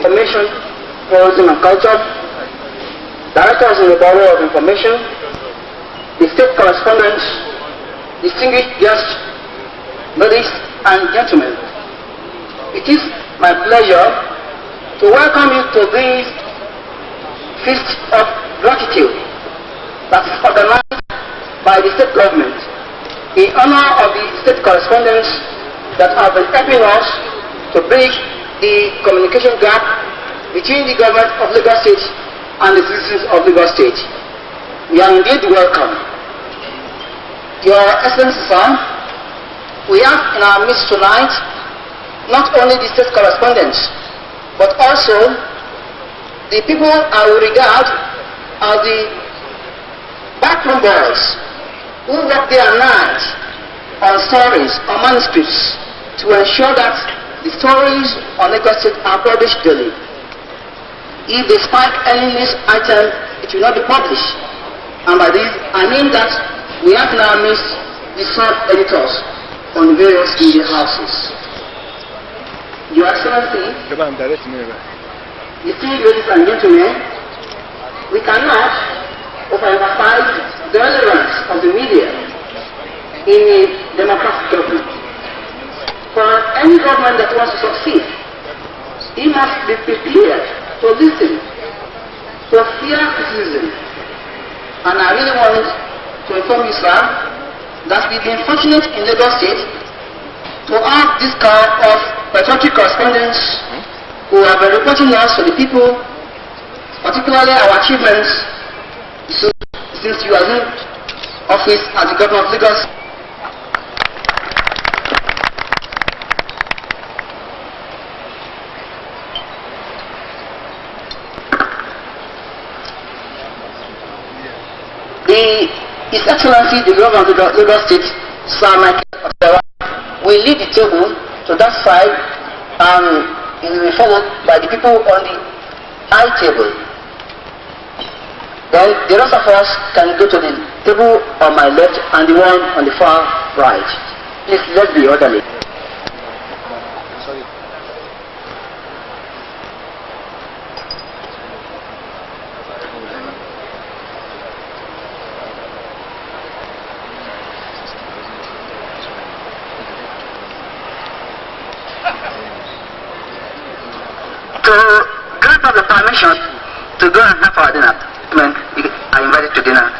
Information, Tourism and Culture, Directors in the Bureau of Information, the State Correspondents, distinguished guests, ladies and gentlemen. It is my pleasure to welcome you to this Feast of Gratitude that is organized by the state government in honor of the state correspondents that have been helping us to bridge the communication gap between the government of Lagos State and the citizens of Lagos State. We are indeed welcome. Your Excellency, sir, we have in our midst tonight not only the state correspondents, but also the people I will regard as the backroom boys who work day and night on stories, on manuscripts, to ensure that the stories on Lagos State are published daily. If they spike any news item, it will not be published. And by this, I mean that we have in our midst the sub-editors on various media houses. Your Excellency, distinguished ladies and gentlemen, we cannot overemphasize the relevance of the media in a democratic government. For any government that wants to succeed, it must be prepared to listen to fair criticism. And I really want to inform you, sir, that we've been fortunate in Lagos State to have this kind of patriotic correspondents who have been reporting us for the people, particularly our achievements since you are in office as the governor of Lagos. His Excellency, the Governor of Lagos State, Sir Michael, will lead the table to that side, and it will be followed by the people on the high table. Then the rest of us can go to the table on my left and the one on the far right. Please, let's be orderly. To grant us the permission to go and have our dinner, you are invited to dinner.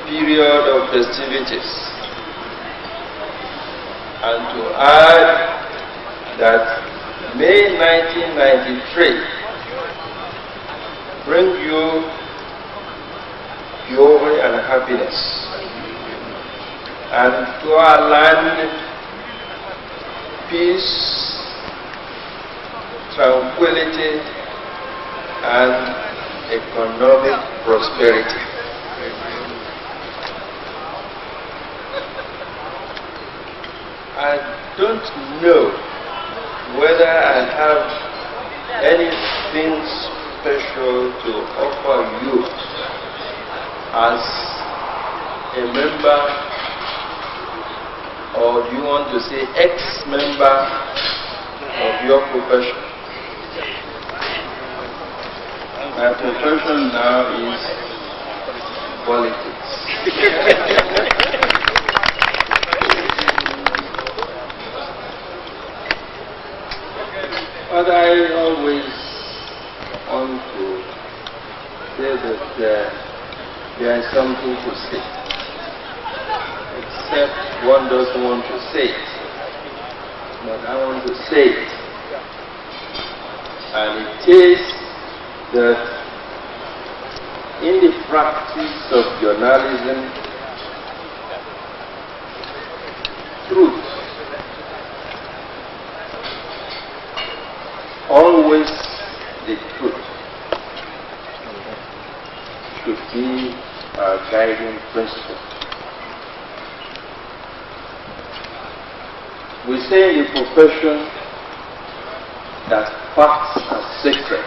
period of festivities. And to add that May 1993 bring you joy and happiness, and to our land peace, tranquility, and economic prosperity. I don't know whether I have anything special to offer you as a member, or do you want to say ex-member of your profession? My profession now is politics. But I always want to say that there is something to say, except one doesn't want to say it. But I want to say it. And it is that in the practice of journalism, truth, always the truth, should be our guiding principle. We say in the profession that facts are sacred.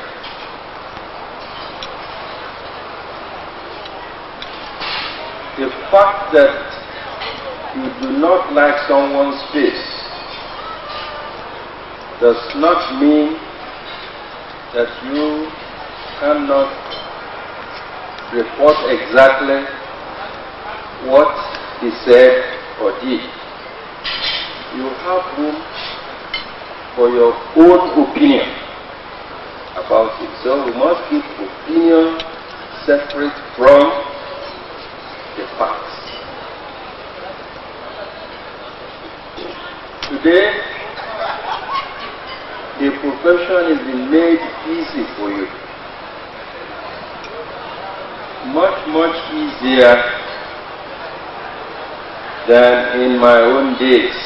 The fact that you do not like someone's face does not mean that you cannot report exactly what he said or did. You have room for your own opinion about it. So we must keep opinion separate from the facts. Today, the profession is being made easy for you. Much, much easier than in my own days.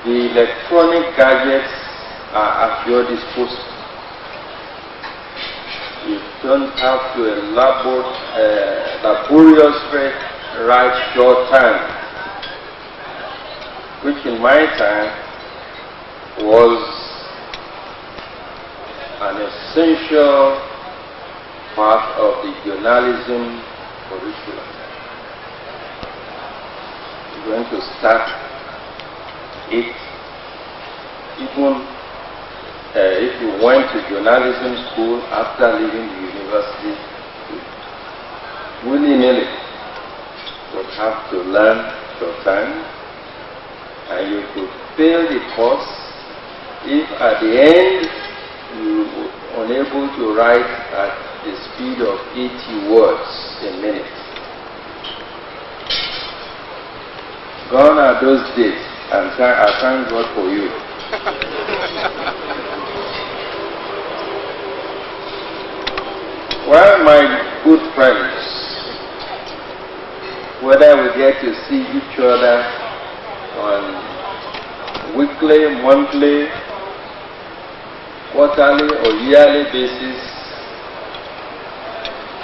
The electronic gadgets are at your disposal. You don't have to laboriously write short time, which in my time was an essential part of the journalism curriculum. You're going to start it even if you went to journalism school after leaving the university, willy-nilly would have to learn your time, and you could fail the course if at the end you were unable to write at the speed of 80 words a minute. Gone are those days, and I thank God for you. Well, my good friends, whether we get to see each other on weekly, monthly, quarterly or yearly basis,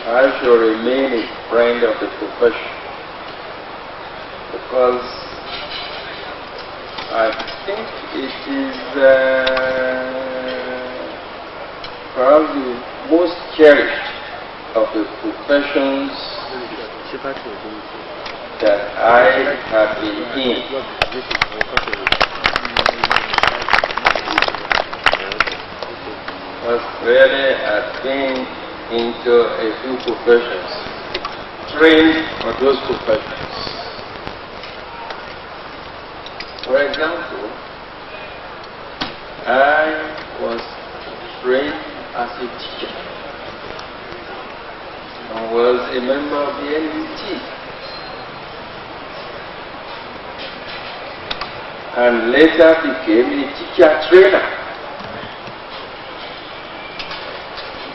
I shall remain a friend of the profession, because I think it is perhaps the most cherished of the professions that I have been in. Because really I've been into a few professions, trained for those professions. For example, I was trained as a teacher. was a member of the NUT and later became a teacher trainer.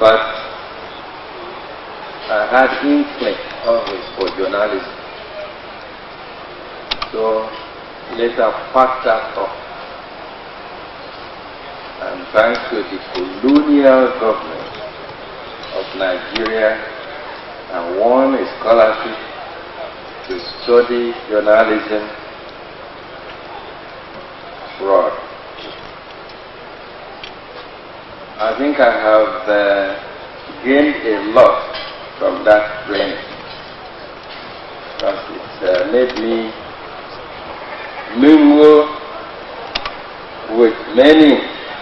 But I had instinct always for journalism. So later packed that up. And thanks to the colonial government of Nigeria, I won a scholarship to study journalism abroad. I think I have gained a lot from that training, because it made me mingle with many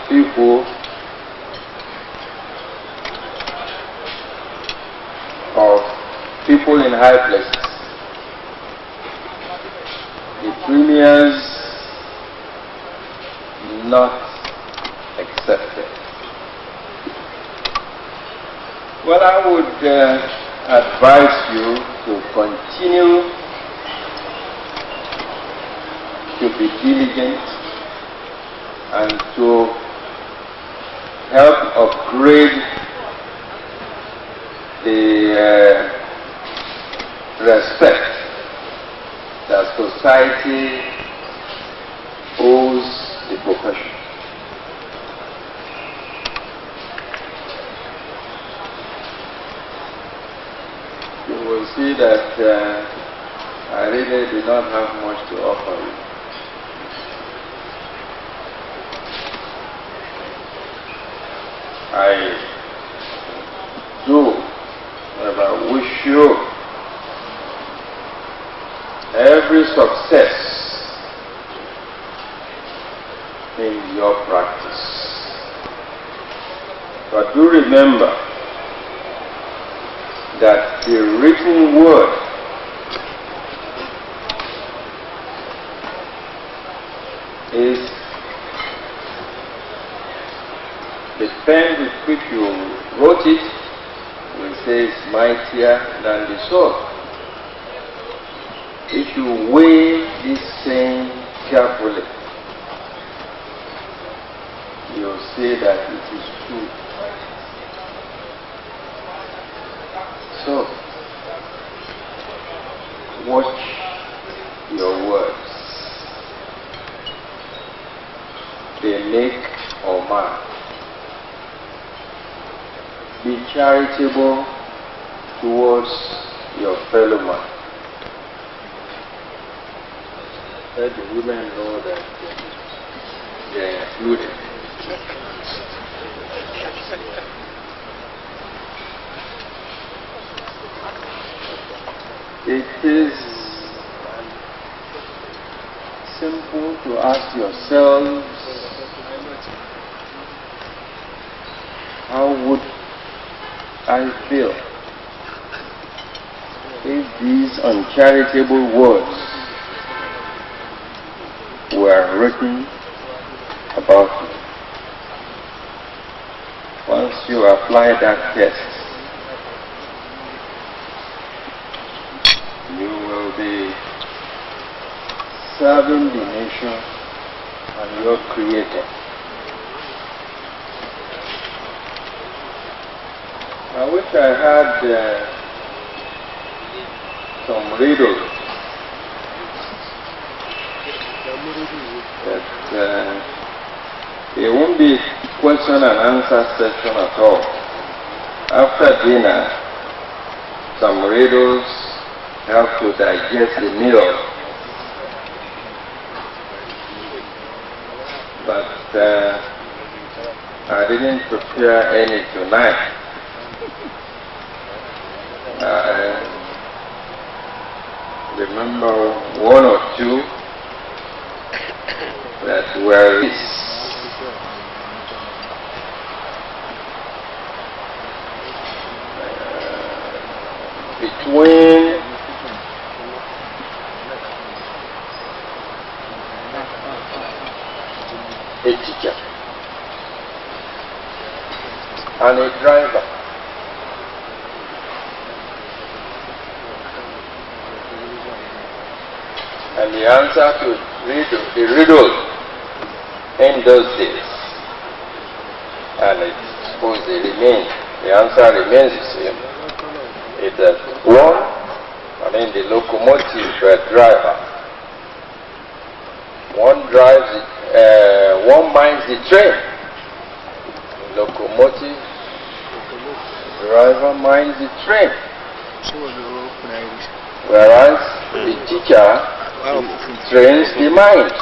people of people in high places. The premiers not accepted. Well, I would advise you to continue to be diligent and to help upgrade the respect that society owes the profession. You will see that I really do not have much to offer you. I do, but I wish you every success in your practice. But do remember that the written word is the pen with which you wrote it, we say is mightier than the sword. If you weigh this saying carefully, you'll see that it is true. So, watch your words. They make or mar. Be charitable towards your fellow man. Let the women know that they are included. It is simple to ask yourselves, how would I feel if these uncharitable words were written about me? Once you apply that test, you will be serving the nation and your Creator. I wish I had some riddles that it won't be question and answer session at all. After dinner, some riddles help to digest the meal. But I didn't prepare any tonight. I remember one or two that were between a teacher and a driver. And the answer to the riddle in those days, and I suppose the answer remains the same, is that the locomotive driver, one minds the train. The locomotive driver minds the train. Whereas the teacher trains the mind.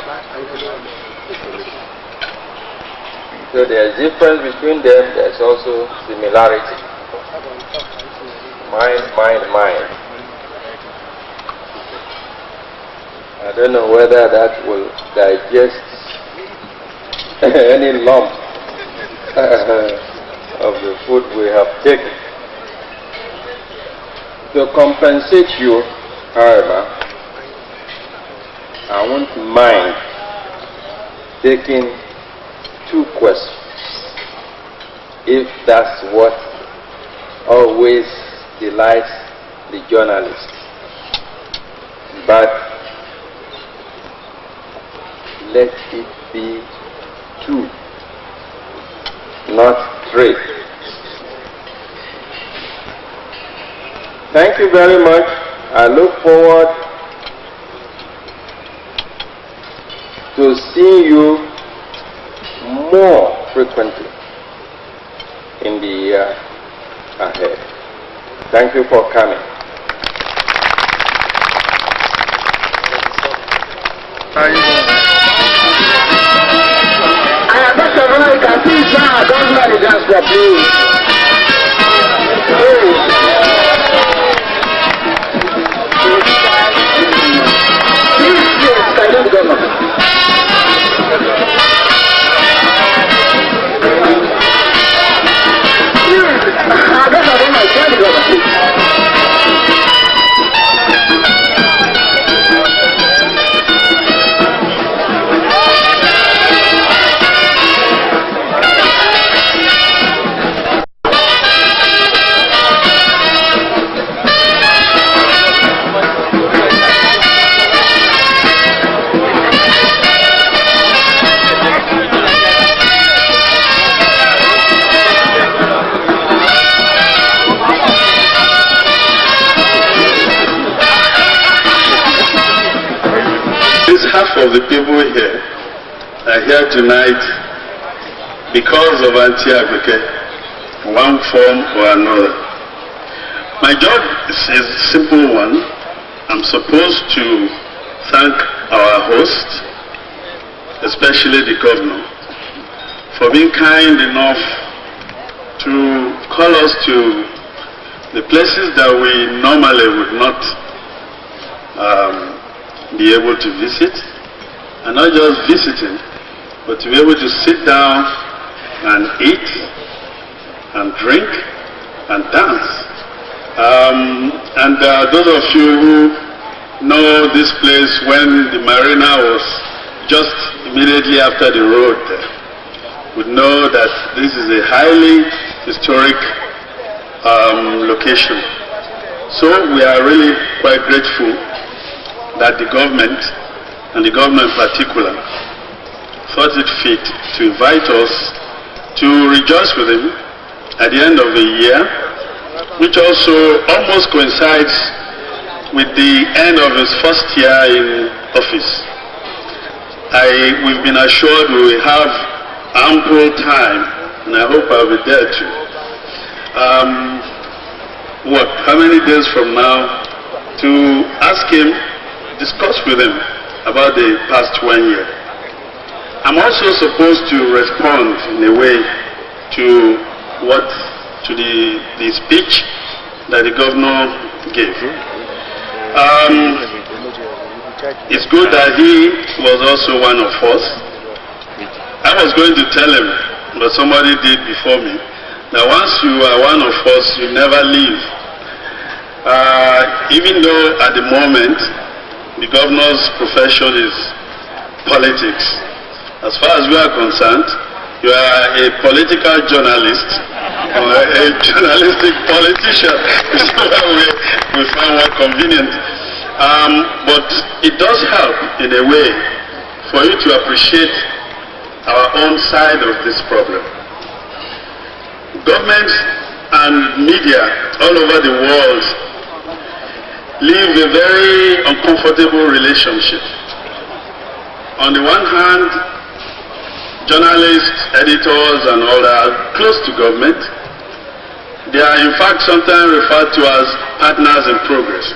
So there's difference between them, there's also similarity. Mind. I don't know whether that will digest any lump of the food we have taken. To compensate you, however, I won't mind taking 2 questions, if that's what always delights the journalist. But let it be 2, not 3. Thank you very much. I look forward to seeing you more frequently in the year ahead. Thank you for coming. You can see John, don't let it dance for please. Half of the people here are here tonight because of anti-Agbeke, one form or another. My job is a simple one. I'm supposed to thank our host, especially the governor, for being kind enough to call us to the places that we normally would not be able to visit, and not just visiting, but to be able to sit down and eat and drink and dance. Those of you who know this place, when the marina was just immediately after the road there, would know that this is a highly historic location. So we are really quite grateful that the government, and the government in particular, thought it fit to invite us to rejoice with him at the end of the year, which also almost coincides with the end of his first year in office. We've been assured we will have ample time, and I hope I'll be there too. How many days from now to ask him, discuss with him about the past 1 year. I'm also supposed to respond in a way to the speech that the governor gave. It's good that he was also one of us. I was going to tell him, but somebody did before me, that once you are one of us, you never leave. Even though at the moment, the governor's profession is politics. As far as we are concerned, you are a political journalist or a journalistic politician. Whichever way we find more convenient. But it does help in a way for you to appreciate our own side of this problem. Governments and media all over the world live a very uncomfortable relationship. On the one hand, journalists, editors, and all that are close to government. They are in fact sometimes referred to as partners in progress.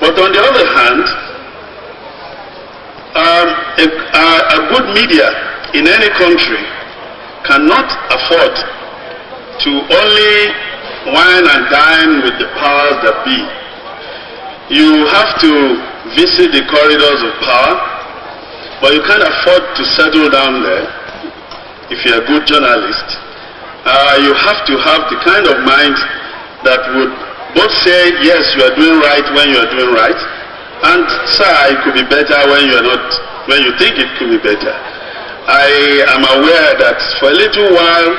But on the other hand, a good media in any country cannot afford to only wine and dine with the powers that be. You have to visit the corridors of power, but you can't afford to settle down there if you're a good journalist. You have to have the kind of mind that would both say, yes, you are doing right when you are doing right, and sir, it could be better when you are not, when you think it could be better. I am aware that for a little while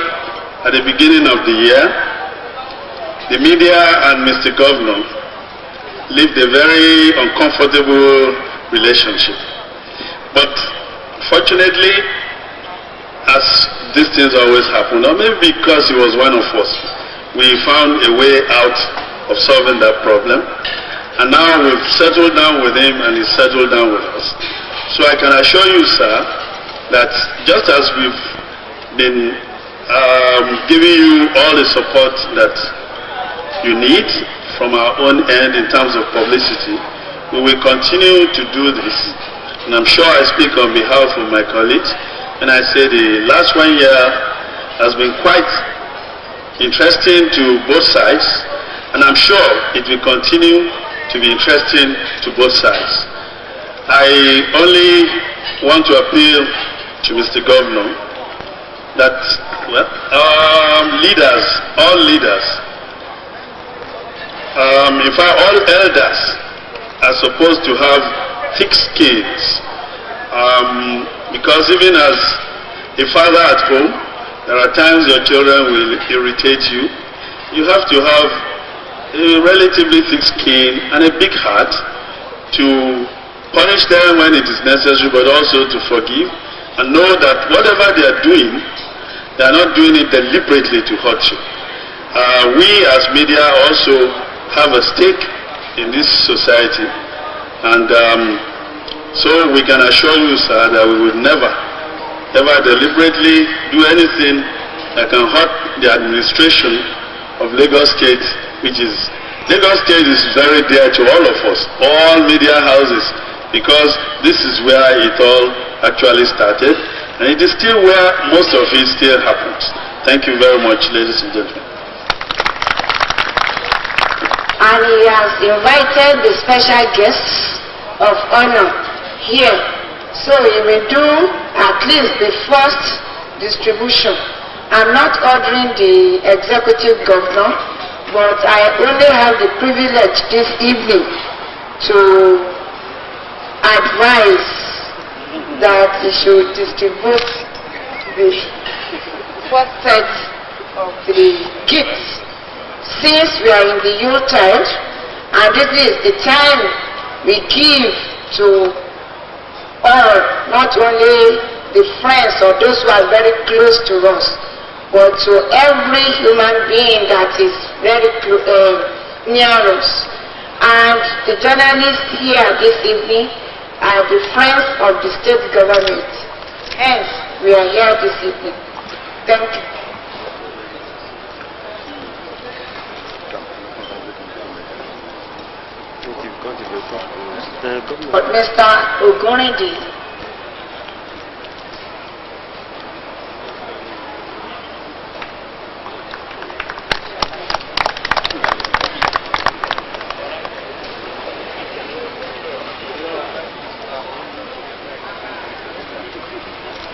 at the beginning of the year, the media and Mr. Governor lived a very uncomfortable relationship. But fortunately, as these things always happen, or maybe because he was one of us, we found a way out of solving that problem. And now we've settled down with him and he's settled down with us. So I can assure you, sir, that just as we've been giving you all the support that you need from our own end in terms of publicity, we will continue to do this. And I'm sure I speak on behalf of my colleagues, and I say the last 1 year has been quite interesting to both sides, and I'm sure it will continue to be interesting to both sides. I only want to appeal to Mr. Governor that, well, leaders, all leaders, in fact all elders are supposed to have thick skins, because even as a father at home, there are times your children will irritate you. You have to have a relatively thick skin and a big heart to punish them when it is necessary, but also to forgive and know that whatever they are doing, they are not doing it deliberately to hurt you. We as media also have a stake in this society, and so we can assure you, sir, that we will never ever deliberately do anything that can hurt the administration of Lagos State, which is, Lagos State is very dear to all of us, all media houses, because this is where it all actually started, and it is still where most of it still happens. Thank you very much, ladies and gentlemen. And he has invited the special guests of honor here, so he will do at least the first distribution. I'm not ordering the executive governor, but I only have the privilege this evening to advise that he should distribute the first set of the gifts. Since we are in the Yuletide, and this is the time we give to all, not only the friends or those who are very close to us, but to every human being that is very near us. And the journalists here this evening are the friends of the state government. Hence, we are here this evening. Thank you. But Mr. Ogunrinde,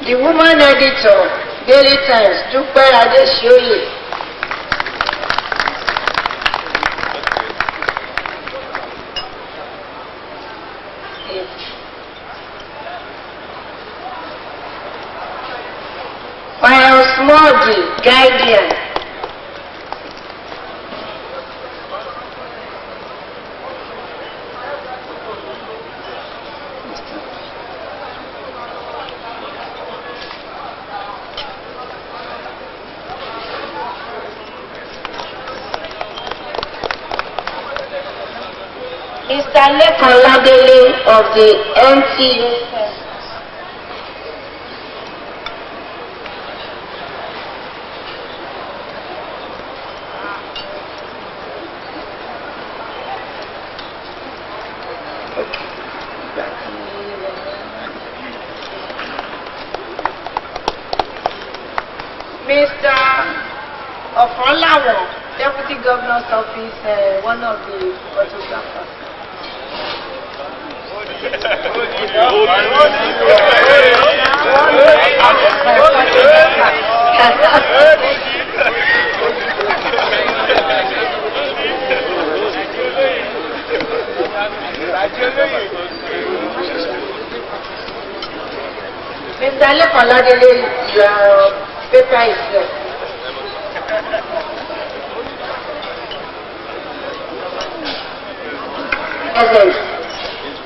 the woman editor, Daily Times, Dupe Adesoye. Small Guardian. Mr. Lekan Ladele of the NTU. Mr. Ofolawo, Deputy Governor's Office, one of the photographers. Mr. Lekan Ladele, your paper is there.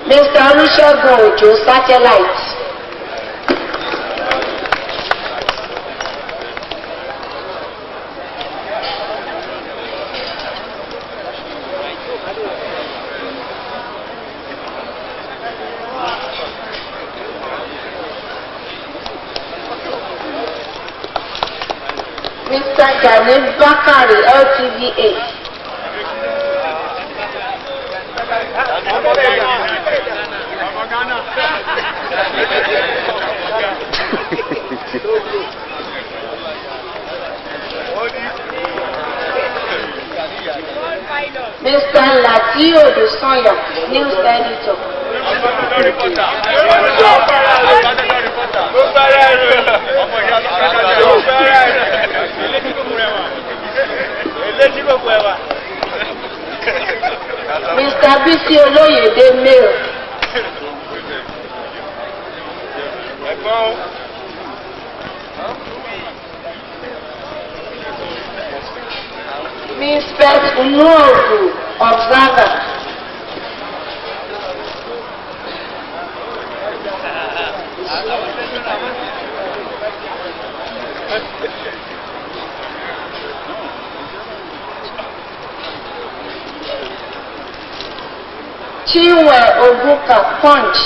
Mr. Olusegun Ojo, satellite. Mr. Gani Bakari, LTVA. Mr. Latio Dusanya, news editor. Mr. Bisi Oloyede, mail. Mr. Unobu, observer. Chinwe Obuka, Punch.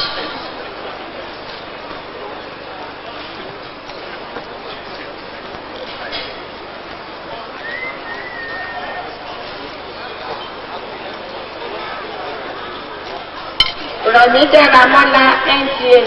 Ramide Ramola, NTA.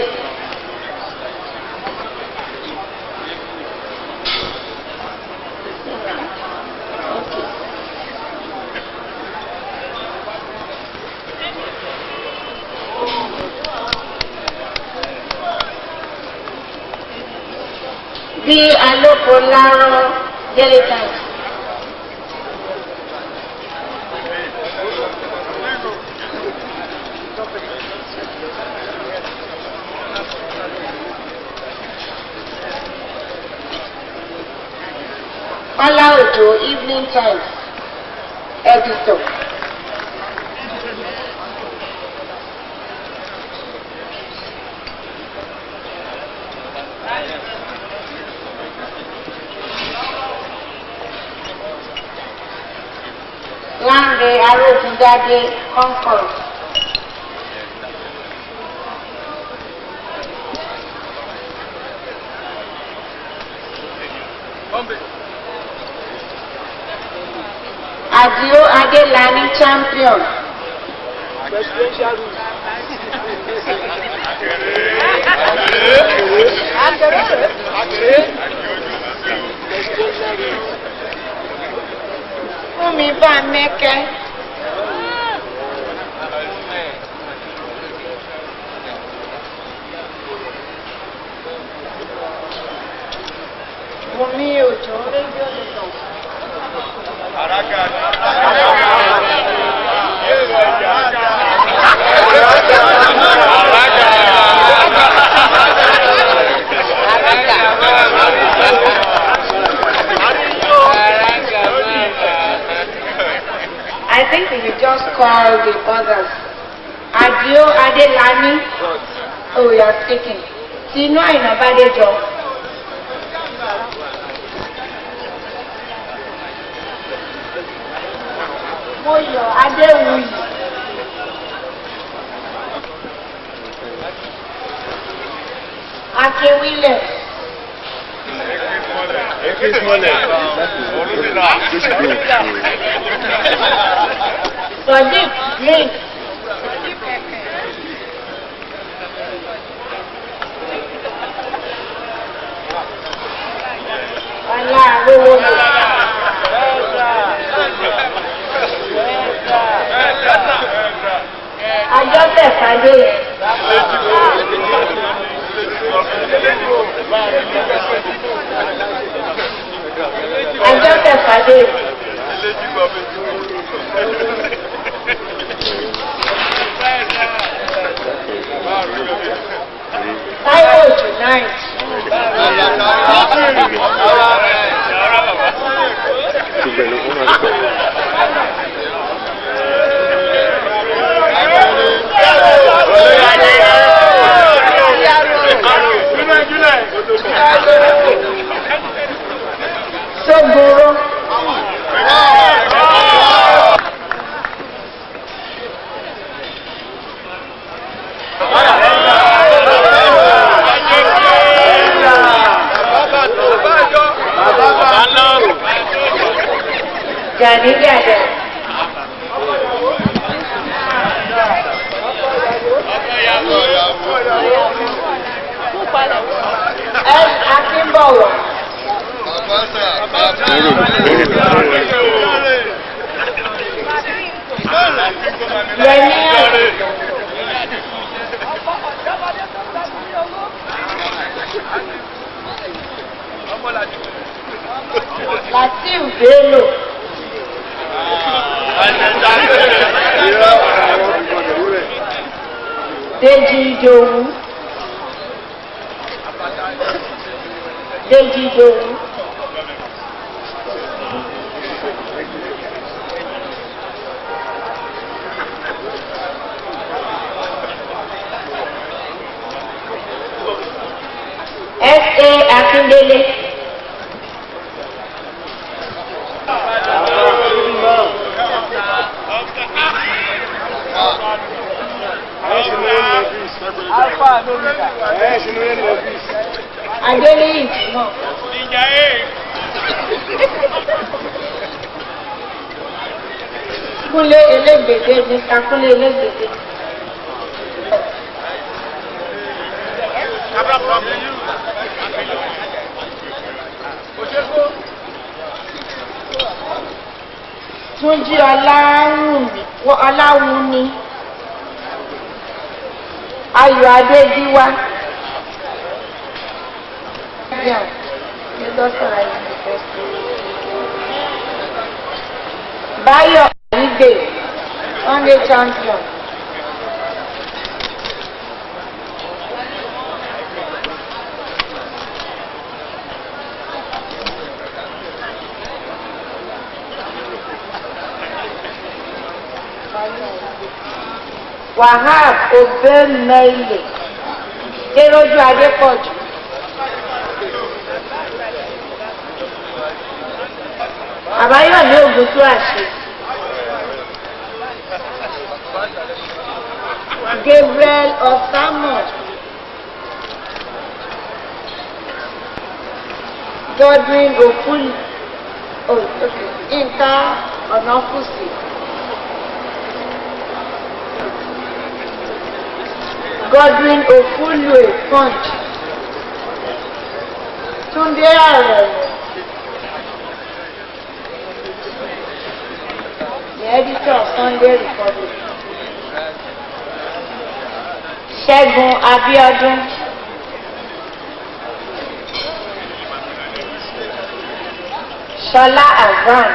Bí Aloko Laro, Daily Times. Ola Ojo, Evening Times, editor. Lanre Arokundade, Concord. Adio Adelani, champion. Fumi Bameke. Fumi Ojo. I think we should just call the others. Adio Adelani. Oh, you are speaking. Tino Ainabadejo. Moyo Adewuyi. Akewile. Sadiq Green. Ajọ́tẹ̀ Fadé. Ajọ́tẹ̀ Fadé. Táíwò tonight. Sogoro. Gani Gada. Akínbọ̀wọ̀. Latif Bello. Deji Idowu. Deji Idowu. S.A. Akindele. Adéníyì náà. Kúnlé elégbèdé ní kakúnlé elégbèdé. Túnjí Ọláwúni. Ayọ̀ Adédíwá. Báyọ̀ Ìgbè. Sunday champion. Wahab Obemele. Dérójú Adépọ̀jù. Àbáyọ̀mí Ògúntúàṣe. Gabriel Osamo. Godwin Okuli. Inka Onafusi. Godwin Ofulue Punch. Túndé Àrẹ̀mú. The editor of Sunday Republic. Ṣẹ́gun Abíọ́dún. Ṣọlá Azan.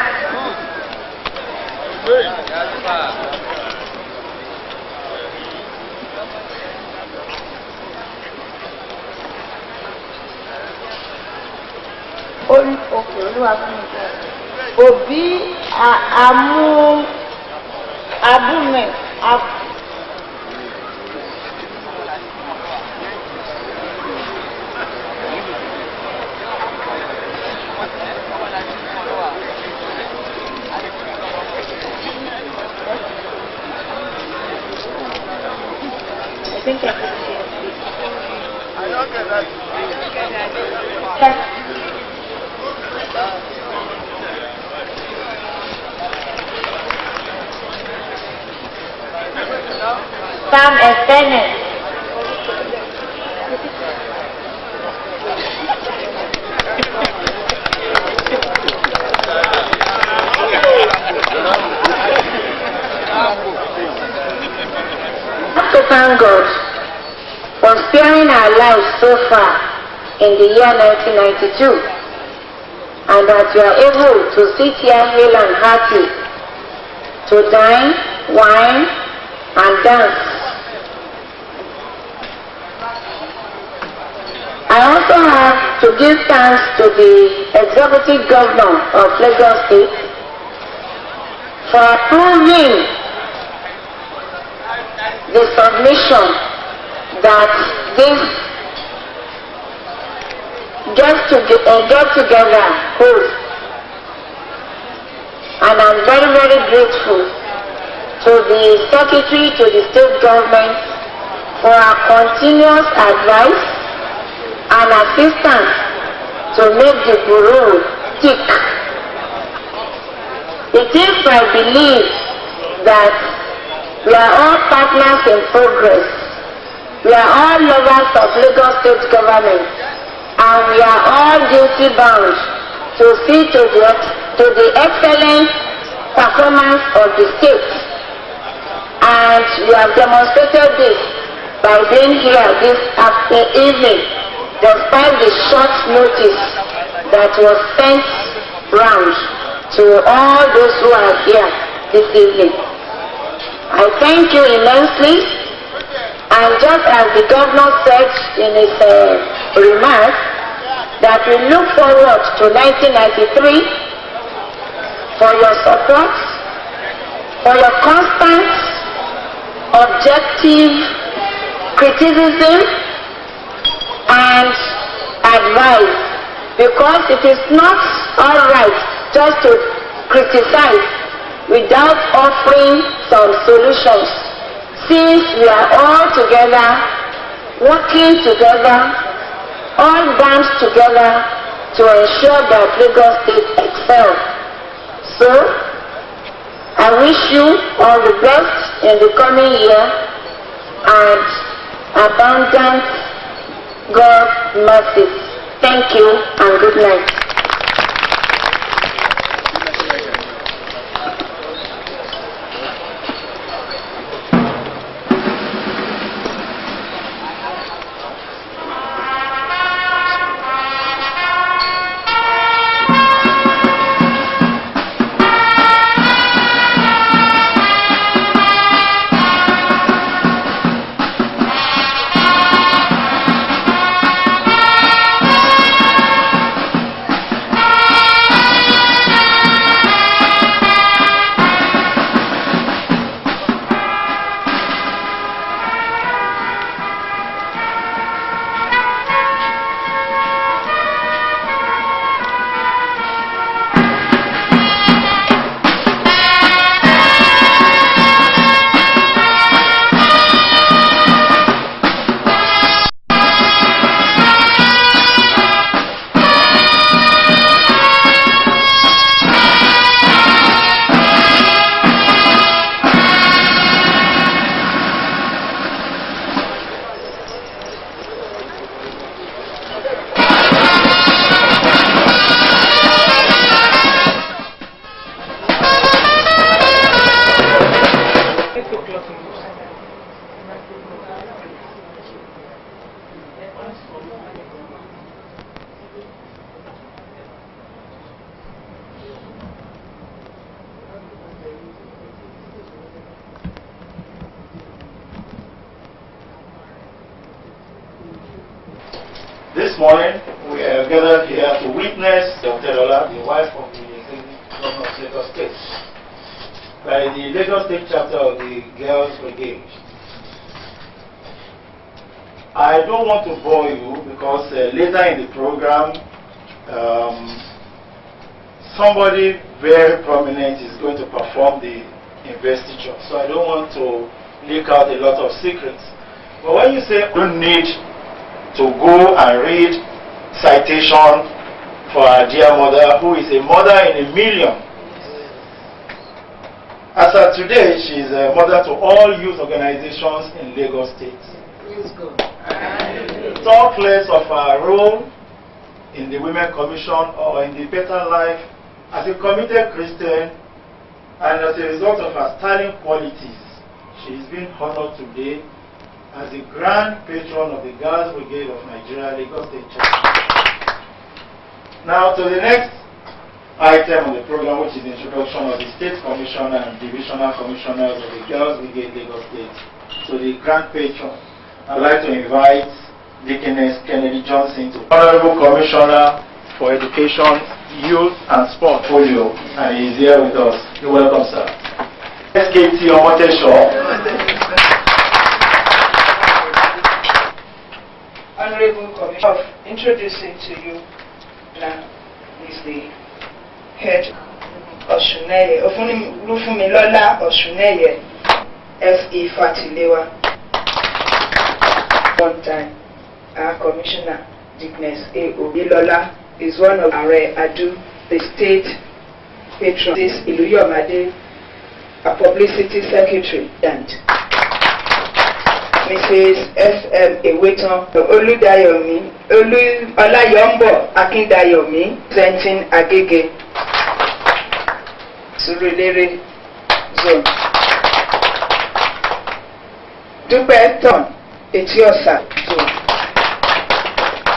Òbí Abúmẹ̀. I think I can see it. Sam Bennett. To thank God for sparing our lives so far in the year 1992, and that you are able to sit here hale and hearty to dine, wine, and dance. I also have to give thanks to the Executive Governor of Lagos State for approving the submission that this get-together holds. And I'm very, very grateful to the Secretary, to the State Government for our continuous advice and assistance to make the bureau tick. It is my belief that we are all partners in progress. We are all lovers of Lagos State government, and we are all duty bound to see to the excellent performance of the state. And we have demonstrated this by being here this evening, despite the short notice that was sent round to all those who are here this evening. I thank you immensely, and just as the governor said in his remarks, that we look forward to 1993 for your support, for your constant, objective criticism and advice, because it is not all right just to criticize without offering some solutions, since we are all together, working together, all bands together to ensure that Lagos State excels. So, I wish you all the best in the coming year and abundant God's mercy. Thank you and good night. This morning, we are gathered here to witness Dr. Lola, the wife of the Governor of Lagos State, by the Lagos State chapter of the Girls Brigade. I don't want to bore you because later in the program, somebody very prominent is going to perform the investiture. So I don't want to leak out a lot of secrets. But when you say you don't need to go and read citation for our dear mother, who is a mother in a million. As of today, she is a mother to all youth organizations in Lagos State. Talk less of her role in the Women Commission or in the Better Life as a committed Christian, and as a result of her sterling qualities, she is being honored today as the Grand Patron of the Girls Brigade of Nigeria, Lagos State Church. Now to the next item on the program, which is the introduction of the State Commissioner and Divisional Commissioners of the Girls Brigade, Lagos State, to the Grand Patron. I'd like to invite Deaconess Kennedy Johnson, to Honorable Commissioner for Education, Youth and Sport Portfolio, and he is here with us. You're welcome, sir. SKT Omotesho. Honorable Commissioner, introducing to you now is the head Oshuneye, Ofunmilola Oshuneye, F.E. Fatilewa. One time, our Commissioner, Dickness A. Obilola, is one of our Adu, the state patron, this Iluyomade, a publicity secretary, and Mrs. S.M. Eweton, Oludayomi, Olayombo Akindayomi, presenting Agege, Surulere Zone. Dupeton, Etiosa Zone.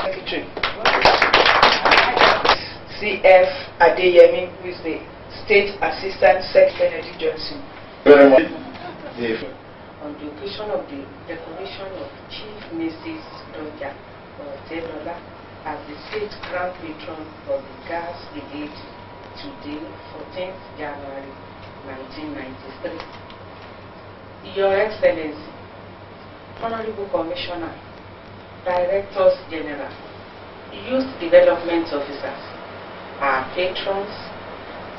Secretary. C.F. Adeyemi, who is the State Assistant Secretary, Kennedy Johnson. Very much. On the occasion of the recognition of Chief Mrs. Doja Tedola as the State Grand Patron of the Girls Brigade today, 14th January 1993. Your Excellency, Honorable Commissioner, Directors General, Youth Development Officers, our patrons,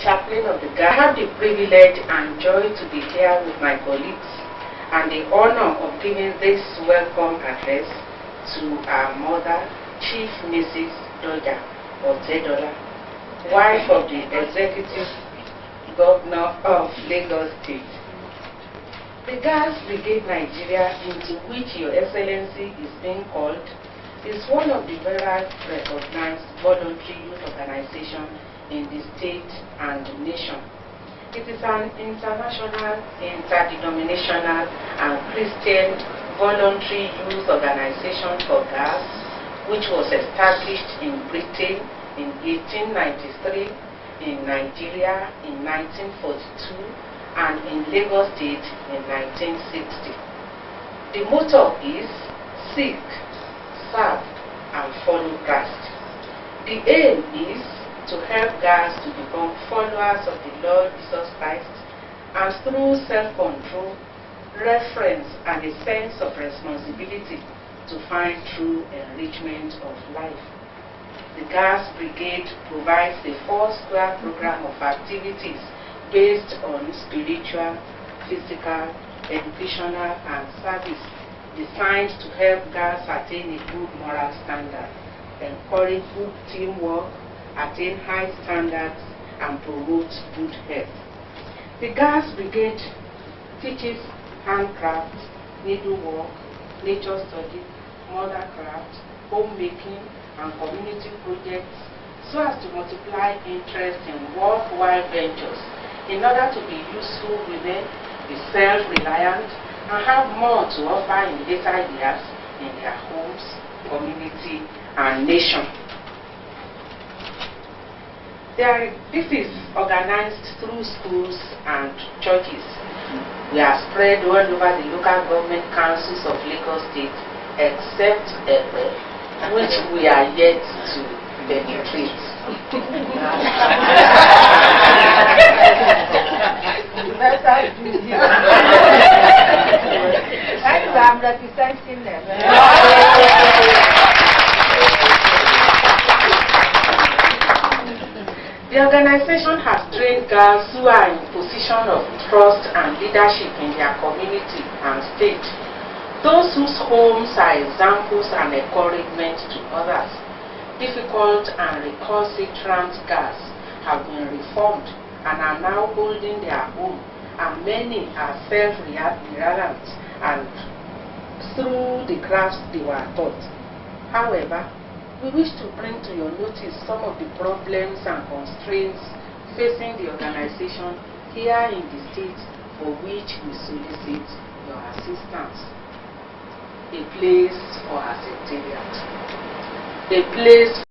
Chaplain of the Girls, I have the privilege and joy to be here with my colleagues and the honor of giving this welcome address to our mother, Chief Mrs. Doja Otedola, wife of the Executive Governor of Lagos State. The Girls Brigade Nigeria, into which Your Excellency is being called, is one of the very recognized voluntary youth organizations in the state and nation. It is an international, interdenominational, and Christian voluntary youth organization for girls, which was established in Britain in 1893, in Nigeria in 1942, and in Lagos State in 1960. The motto is seek, serve, and follow Christ. The aim is to help girls to become followers of the Lord Jesus Christ, and through self-control, reference, and a sense of responsibility to find true enrichment of life. The Girls Brigade provides a four-square program of activities based on spiritual, physical, educational, and service, designed to help girls attain a good moral standard, encourage good teamwork, attain high standards, and promote good health. The Girls Brigade teaches handcraft, needlework, nature study, mothercraft, homemaking, and community projects, so as to multiply interest in worthwhile ventures in order to be useful women, be self-reliant, and have more to offer in later years in their homes, community, and nation. This is organized through schools and churches. We are spread all over the local government councils of Lagos State, except Epe, which we are yet to penetrate. I'm representing them. The organization has trained girls who are in position of trust and leadership in their community and state Those whose homes are examples and encouragement to others. Difficult and recalcitrant girls have been reformed and are now holding their own, and many are self-reliant and through the crafts they were taught. However, we wish to bring to your notice some of the problems and constraints facing the organization here in the state, for which we solicit your assistance. A place for a secretariat. A place